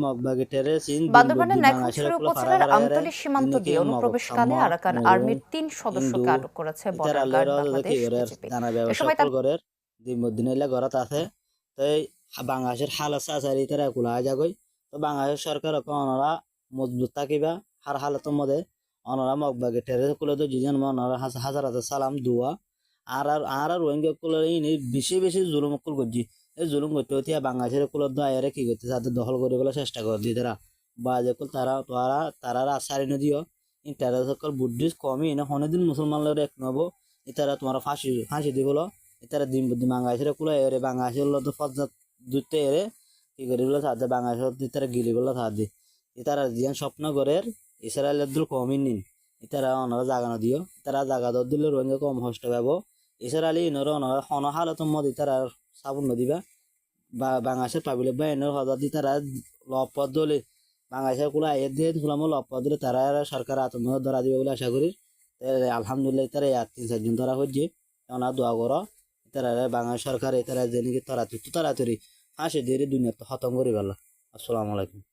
মগবাগে টেরে scene দিন বান্দরবানের বদ্দি বাংলাদেশের নাইক্ষ্যংছড়ি কুলা ফারা উপজেলার ফারা আমতলী সীমান্ত দিনকে দিয়ে মগক অনুপ্রবেশকালে সাম্য আরাকান মরুং আর্মির ৩ ইন্দু সদস্যকে আটক করেছে ইতার বর্ডার গার্ড আল্লের কি বাংলাদেশ করে বিজিবি। দানা এ ব্যবসা সময় কল করে দিন বদ্দিন এলা ঘরত আছে তাই বাংলাদেশের হালত আসারি তারা কুলা যাগই তো বাংলাদেশ সরকার অনরা মজবুত থাকিবা হার হালতের মধ্যে অনরা মগবাগে টেরে কুলে তো জিজন অনরা হাজার হাজার সালাম দুয়া আর রোহিঙ্গা কুলে ইনি বেশি বেশি জুলুম কুল করছি এই জুলুম করতে হতে বাংলাদেশের কুলত দায়ের কি করতে তাদের দখল করে বলে চেষ্টা করে দিয়ে তারা বা যে কুল তারা সারি নদীও তারা সকল বুদ্ধিস্ট কমই না হনেদিন মুসলমান লোক এক নব ইতারা তোমার ফাঁসি ফাঁসি দি বলো ইতারা দিন বুদ্ধি বাংলাদেশের কুলে এরে বাংলাদেশের লোক ফজা দুতে এরে কি করি বলে তাদের বাংলাদেশের তারা গিলি বলে তাদের ইতারা জিয়ান স্বপ্ন করে ইসরায়েলের দূর কমই নিন ইতারা অনারা জাগানো দিও তারা জাগা দর দিলে রোহিঙ্গা কম হষ্ট পাব ইসরায়েলি ইনর অনারা হন হালতের মধ্যে তারা সাবুন নদীবা বা বাংলাদেশের পাবিলে বা এনর হজা দি তারা লপদ দলে বাংলাদেশের কুলা আয়ের দিয়ে কুলাম লপদ দিলে তারা সরকার আতঙ্ক ধরা দিবে বলে আশা করি আলহামদুলিল্লাহ তারা ৩-৪ জন ধরা হচ্ছে ওনা দোয়া করো তারা বাংলাদেশ সরকার তারা যে নাকি তাড়াতাড়ি ফাঁসি দিয়ে দুনিয়া খতম করি ভালো। আসসালামু আলাইকুম।